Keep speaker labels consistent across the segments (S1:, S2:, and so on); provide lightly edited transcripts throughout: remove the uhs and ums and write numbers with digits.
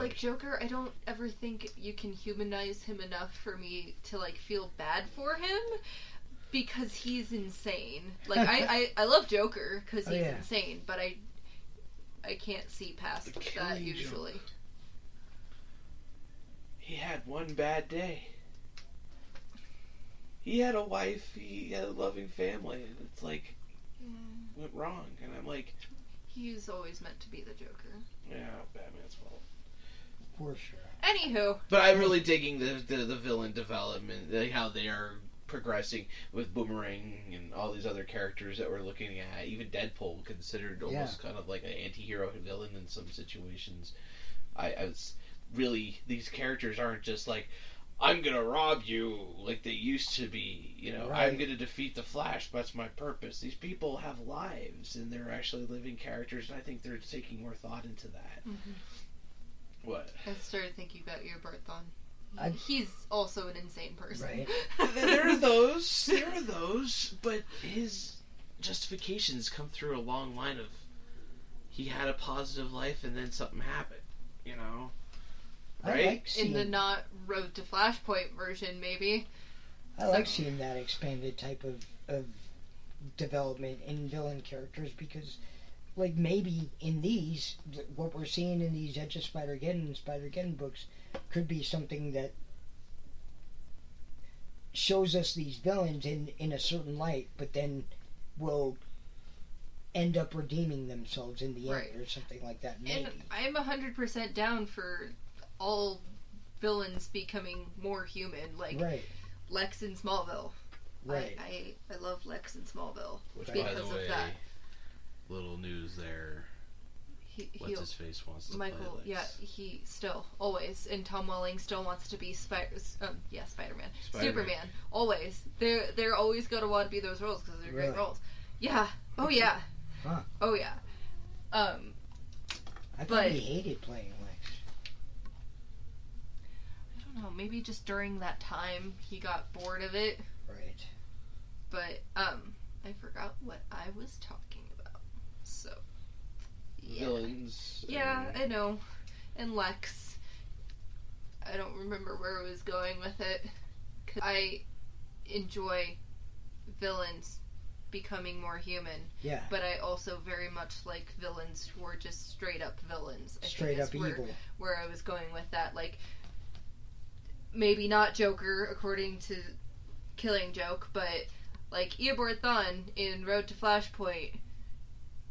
S1: like Joker, I don't ever think you can humanize him enough for me to like feel bad for him because he's insane. Like I love Joker because he's insane, but I can't see past that usually.
S2: Joke. He had one bad day. He had a wife, he had a loving family, and it's like, went wrong. And I'm like...
S1: He's always meant to be the Joker.
S2: Yeah, Batman's fault.
S3: For sure.
S1: Anywho.
S2: But I'm really digging the villain development, how they are progressing with Boomerang and all these other characters that we're looking at. Even Deadpool considered almost kind of like an anti-hero villain in some situations. I was really... These characters aren't just like... I'm gonna rob you like they used to be, you know. Right. I'm gonna defeat the Flash. That's my purpose. These people have lives, and they're actually living characters. And I think they're taking more thought into that.
S1: Mm-hmm.
S2: What?
S1: I started thinking about your Barthon. He's also an insane person.
S3: Right.
S2: There are those, but his justifications come through a long line of he had a positive life and then something happened, you know. Right?
S3: Like
S1: in the not Road to Flashpoint version, maybe.
S3: I like seeing that expanded type of development in villain characters because, like, maybe in these, what we're seeing in these Edge of Spider-Geddon and Spider-Geddon books could be something that shows us these villains in a certain light, but then will end up redeeming themselves in the end or something like that. Maybe.
S1: And I'm 100% down for all villains becoming more human, like Lex in Smallville.
S3: Right.
S1: I love Lex in Smallville
S2: because
S1: of that.
S2: Little news there. What's his face wants to
S1: Michael,
S2: play Lex.
S1: yeah, he still always, and Tom Welling still wants to be Spider-Man, Superman, always. They're always gonna want to be those roles because they're great roles. Yeah. Oh yeah.
S3: Huh.
S1: Oh yeah.
S3: I thought he hated playing Lex.
S1: I don't know, maybe just during that time he got bored of it.
S3: Right.
S1: But I forgot what I was talking about. So
S2: villains.
S1: Yeah, I know. And Lex. I don't remember where I was going with it. 'Cause I enjoy villains becoming more human.
S3: Yeah.
S1: But I also very much like villains who are just straight up villains.
S3: Straight up evil.
S1: Where I was going with that. Like, maybe not Joker according to Killing Joke, but like Eobard Thawne in Road to Flashpoint,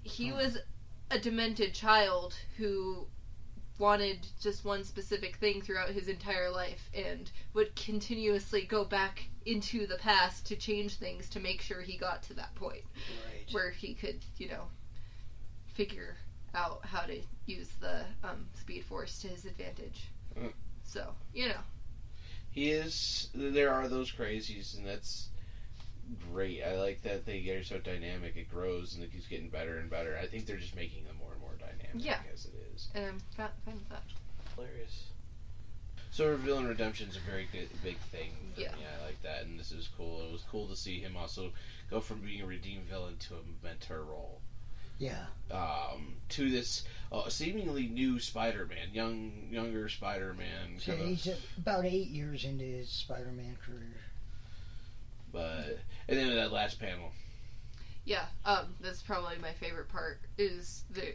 S1: he was a demented child who wanted just one specific thing throughout his entire life and would continuously go back into the past to change things to make sure he got to that point where he could, you know, figure out how to use the Speed Force to his advantage. So, you know. There are those crazies, and that's great. I like that they get so dynamic, it grows, and it keeps getting better and better. I think they're just making them more and more dynamic as it is. And I'm fine with that. Hilarious. So villain redemption is a very good, big thing. Yeah, I like that, and this is cool. It was cool to see him also go from being a redeemed villain to a mentor role. Yeah. To this seemingly new Spider-Man, younger Spider-Man.
S3: So he's about 8 years into his Spider-Man career.
S1: But and then that last panel. Yeah, that's probably my favorite part. Is the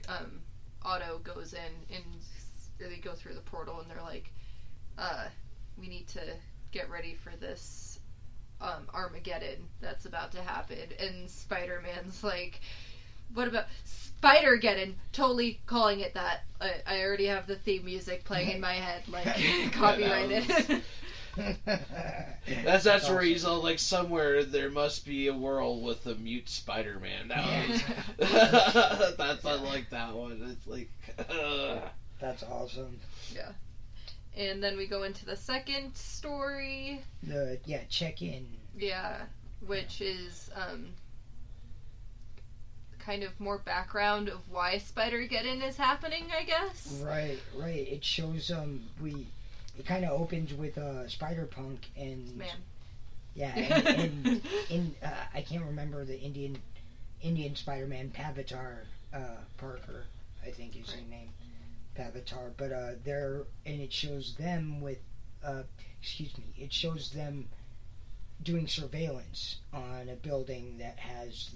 S1: Otto goes in and they go through the portal and they're like, we need to get ready for this Armageddon that's about to happen, and Spider-Man's like, what about Spider-Geddon? Totally calling it that. I already have the theme music playing in my head, like copyrighted. That's awesome. Where he's all like, somewhere there must be a world with a mute Spider-Man. That's I like that one. It's like,
S3: that's awesome.
S1: Yeah. And then we go into the second story.
S3: Check in.
S1: Yeah, which is kind of more background of why Spider-Geddon is happening, I guess.
S3: Right. It shows it kind of opens with Spider-Punk and
S1: Man.
S3: Yeah, and I can't remember the Indian Spider-Man, Pavatar Parker, I think is his name. Avatar, but it shows them with, it shows them doing surveillance on a building that has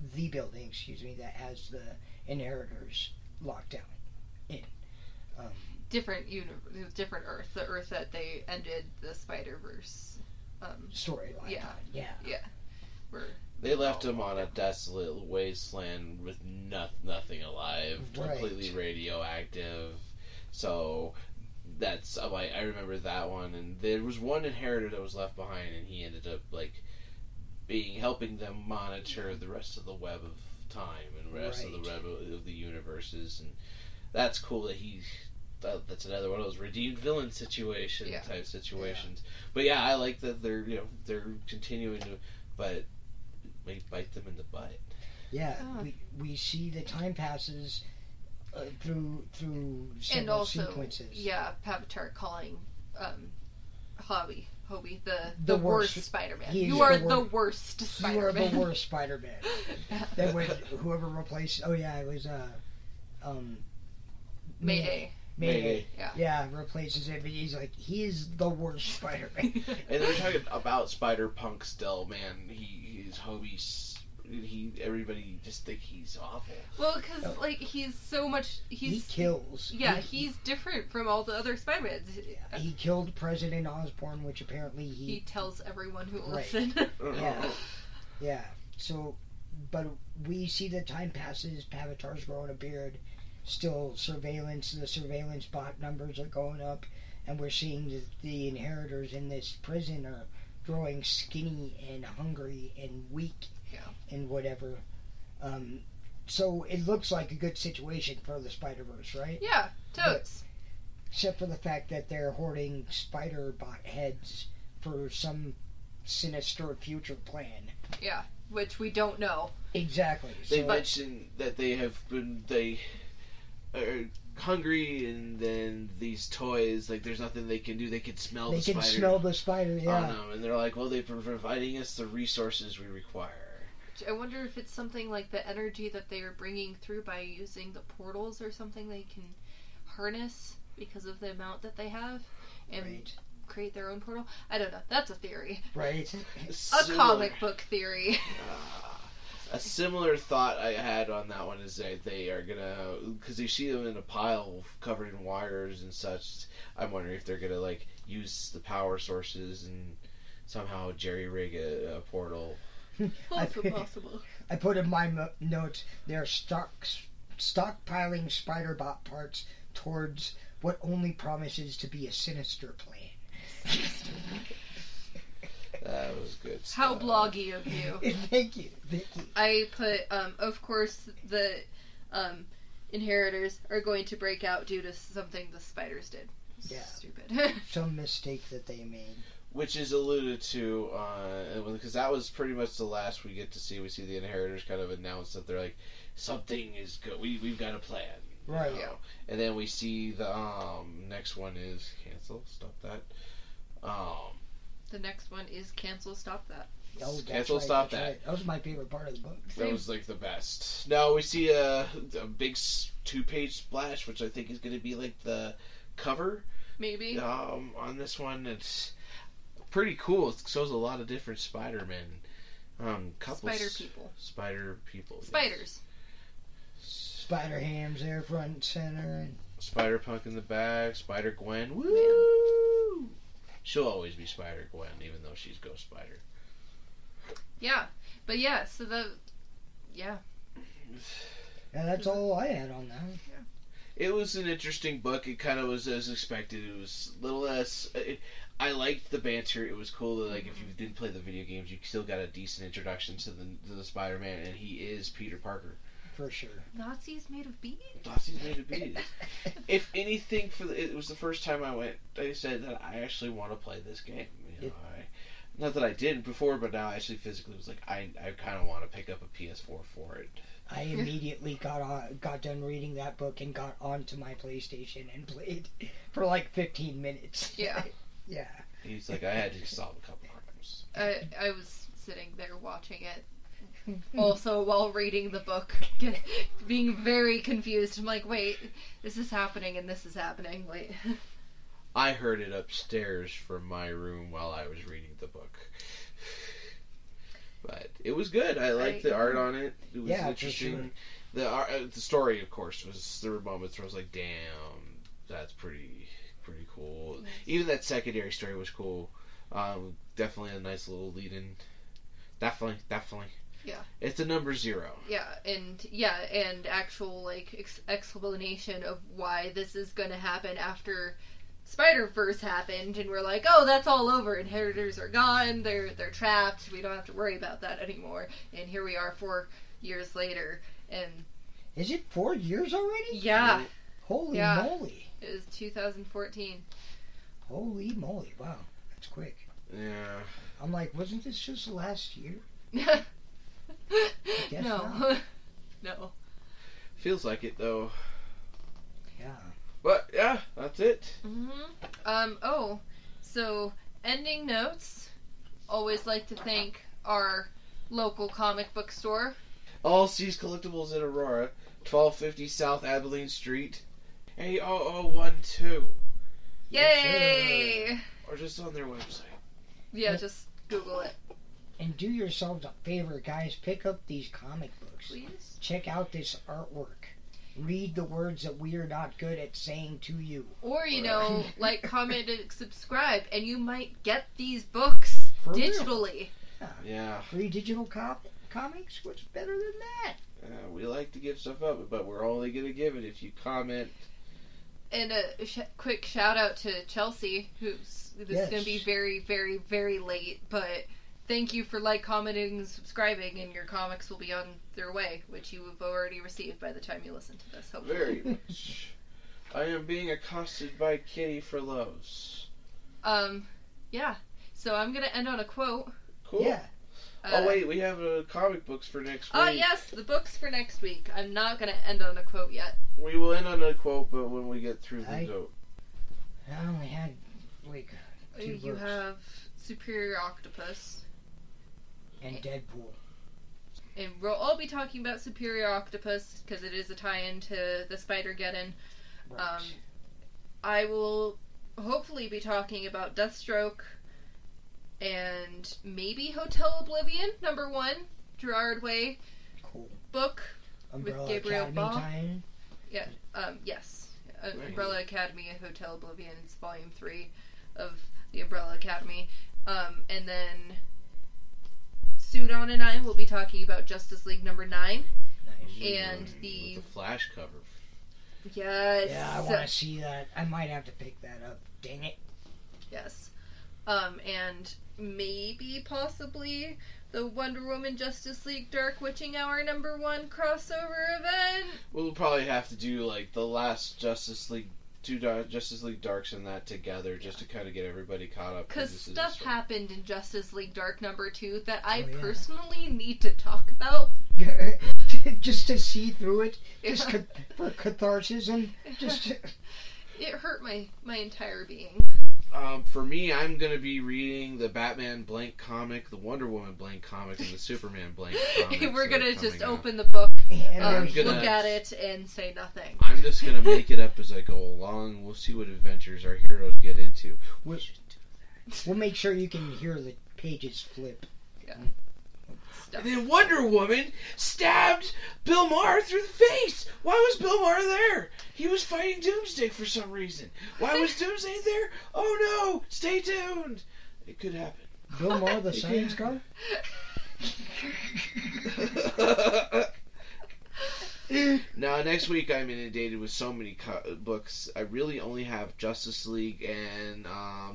S3: that has the Inheritors locked down in.
S1: Different Earth, the Earth that they ended the Spider-Verse
S3: storyline.
S1: Yeah.
S2: They left him on a desolate wasteland with nothing alive, completely radioactive. So that's I remember that one, and there was one Inheritor that was left behind, and he ended up helping them monitor the rest of the web of time and the rest of the web of the universes, and that's cool that that's another one of those redeemed villain type situations. But yeah, I like that they're continuing to, but may bite them in the butt.
S3: Yeah, we see the time passes through several
S1: and also,
S3: sequences.
S1: Yeah, Avatar calling Hobie the worst Spider-Man. You are the worst Spider-Man.
S3: You are the worst Spider-Man. Then when whoever replaced, it was
S1: Mayday.
S3: Yeah, replaces him, and he's like, he is the worst Spider-Man.
S2: And they're talking about Spider-Punk still, man. He's Hobie's. Everybody just think he's awful.
S1: Well, because he's so much. He
S3: kills.
S1: Yeah, he's different from all the other Spider-Mans.
S3: He killed President Osborn, which apparently he
S1: tells everyone who will listen.
S3: Yeah. So, but we see that time passes. Avatar's growing a beard. Still surveillance. The surveillance bot numbers are going up, and we're seeing that the Inheritors in this prison are growing skinny and hungry and weak. And whatever. So it looks like a good situation for the Spider-Verse, right?
S1: Yeah, totes.
S3: Except for the fact that they're hoarding Spider-Bot heads for some sinister future plan.
S1: Yeah, which we don't know.
S3: Exactly.
S2: They mentioned that they are hungry, and then these toys, there's nothing they can do. They can smell the spider. They can
S3: smell the spider, yeah.
S2: On them, and they're like, well, they're providing us the resources we require.
S1: I wonder if it's something like the energy that they are bringing through by using the portals or something they can harness because of the amount that they have and create their own portal. I don't know. That's a theory.
S3: Right.
S1: A comic book theory.
S2: A similar thought I had on that one is that they are gonna, because you see them in a pile covered in wires and such. I'm wondering if they're gonna use the power sources and somehow jerry-rig a portal.
S1: Also possible.
S3: I put in my notes, they're stockpiling Spider-Bot parts towards what only promises to be a sinister plan.
S2: That was good stuff.
S1: How bloggy of you.
S3: Thank you.
S1: I put, of course, the Inheritors are going to break out due to something the spiders did.
S3: Yeah.
S1: Stupid.
S3: Some mistake that they made.
S2: Which is alluded to, because that was pretty much the last we get to see. We see the Inheritors kind of announce that they're like, something is good. We've got a plan.
S3: Right.
S2: Yeah. And then we see the next one is cancel. Stop that.
S1: The next one is cancel. Stop that.
S3: Oh,
S2: cancel. Stop that.
S3: Right. That was my favorite part of the book.
S2: That was the best. Now we see a big 2-page splash, which I think is going to be the cover.
S1: Maybe.
S2: On this one, it's pretty cool. It shows a lot of different Spider-Men. Couples. Spider people.
S1: Spiders.
S2: Yes.
S3: Spider-Ham's there front and center. And
S2: Spider-Punk in the back. Spider-Gwen. Woo!
S1: Man.
S2: She'll always be Spider-Gwen, even though she's Ghost Spider.
S1: Yeah. But yeah, so yeah.
S3: Yeah, that's all I had on that.
S1: Yeah.
S2: It was an interesting book. It kind of was as expected. It was a little less... I liked the banter. It was cool that, if you didn't play the video games, you still got a decent introduction to the Spider-Man, and he is Peter Parker.
S3: For sure.
S1: Nazis made of beads?
S2: Nazis made of beads. If anything, it was the first time I said that I actually want to play this game. Not that I didn't before, but now I actually physically was like, I kind of want to pick up a PS4 for it.
S3: I immediately got done reading that book and got onto my PlayStation and played for 15 minutes.
S1: Yeah.
S3: Yeah.
S2: He's like, I had to solve a couple problems.
S1: I was sitting there watching it Also, while reading the book, being very confused. I'm like, wait, this is happening and this is happening. Wait.
S2: I heard it upstairs from my room while I was reading the book. But it was good. I liked the art on it. It was interesting. Sure. The story, of course, there were moments where I was like, damn, that's pretty cool. Nice. Even that secondary story was cool. Definitely a nice little lead-in. Definitely.
S1: Yeah.
S2: It's a number 0.
S1: And actual, like, explanation of why this is going to happen after Spider-Verse happened, and we're like, oh, that's all over. Inheritors are gone. They're trapped. We don't have to worry about that anymore. And here we are 4 years later. And
S3: is it 4 years already?
S1: Yeah.
S3: Holy moly.
S1: It was 2014.
S3: Holy moly. Wow. That's quick.
S2: Yeah.
S3: I'm like, wasn't this just last year?
S1: I
S3: guess
S1: no.
S3: Not.
S1: No.
S2: Feels like it, though.
S3: Yeah.
S2: But, yeah, that's it.
S1: Mm-hmm. So, ending notes. Always like to thank our local comic book store.
S2: All Seas Collectibles in Aurora, 1250 South Abilene Street, 80012.
S1: Yay!
S3: Yes,
S2: or just on their website.
S1: Yeah, just Google it.
S3: And do yourselves a favor, guys. Pick up these comic books.
S1: Please.
S3: Check out this artwork. Read the words that we are not good at saying to you.
S1: Or, like, comment, and subscribe, and you might get these books
S3: For
S1: digitally.
S3: Real.
S2: Yeah.
S3: Free digital comics? What's better than that?
S2: We like to give stuff up, but we're only going to give it if you comment.
S1: And a quick shout out to Chelsea, who's this is going to be very, very, very late, but thank you for commenting, and subscribing, and your comics will be on their way, which you have already received by the time you listen to this, hopefully.
S2: Very much. I am being accosted by Kitty for loves.
S1: Yeah. So I'm going to end on a quote.
S2: Cool.
S3: Yeah.
S2: Wait, we have comic books for next week.
S1: Oh, yes, the books for next week. I'm not going to end on a quote yet.
S2: We will end on a quote, but when we get through the note.
S3: I only had, 2
S1: You
S3: books.
S1: have Superior Octopus.
S3: And Deadpool.
S1: And we'll all be talking about Superior Octopus, because it is a tie-in to the Spider-Geddon.
S3: Right.
S1: I will hopefully be talking about Deathstroke, and maybe Hotel Oblivion, #1, Gerard Way.
S3: Cool.
S1: Book.
S3: Umbrella
S1: With Gabriel
S3: Academy
S1: Ball.
S3: tie-in?
S1: Yeah, yes. Umbrella Academy, Hotel Oblivion. It's Volume 3 of the Umbrella Academy. And then Sudon and I will be talking about Justice League #9.
S3: Nice.
S1: And
S2: With the Flash cover.
S1: Yes.
S3: Yeah, I want to see that. I might have to pick that up. Dang it.
S1: Yes. And maybe, possibly, the Wonder Woman Justice League Dark Witching Hour #1 crossover event.
S2: We'll probably have to do, the last Justice League, 2 Justice League Darks and that together, just to kind of get everybody caught up.
S1: Because stuff happened in Justice League Dark #2 that I
S3: yeah.
S1: personally need to talk about.
S3: Just to see through it. Just
S1: Yeah.
S3: for catharsis. And just
S1: It hurt my entire being.
S2: For me, I'm going to be reading the Batman blank comic, the Wonder Woman blank comic, and the Superman blank comic.
S1: We're going to just open the book, look at it, and say nothing.
S2: I'm just going to make it up as I go along. We'll see what adventures our heroes get into.
S3: We'll make sure you can hear the pages flip.
S1: Yeah.
S2: And then Wonder Woman stabbed Bill Maher through the face. Why was Bill Maher there? He was fighting Doomsday for some reason. Why was Doomsday there? Oh no! Stay tuned. It could happen.
S3: Bill Maher, the science guy?
S2: Now, next week I'm inundated with so many books. I really only have Justice League and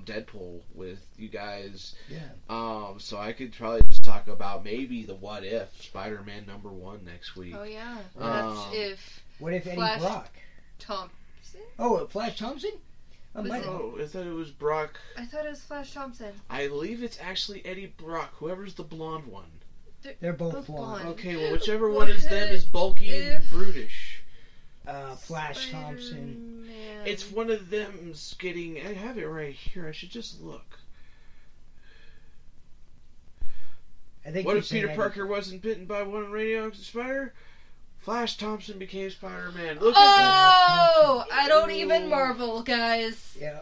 S2: Deadpool with you guys.
S3: Yeah.
S2: So I could probably just talk about maybe the What If Spider-Man #1 next week.
S1: Oh yeah, that's if.
S3: What if Eddie
S1: Flash
S3: Brock?
S1: Thompson?
S3: Oh, Flash Thompson?
S2: Oh, I thought it was Brock.
S1: I thought it was Flash Thompson.
S2: I believe it's actually Eddie Brock. Whoever's the blonde one.
S3: They're both blonde.
S2: Okay, well, whichever one is them is bulky and brutish.
S3: Flash Thompson.
S1: Man.
S2: It's one of them's getting... I have it right here. I should just look.
S3: I think
S2: what if Peter Parker wasn't bitten by one radioactive spider? Flash Thompson became Spider-Man. Look at
S1: I don't even marvel, guys.
S3: Yeah.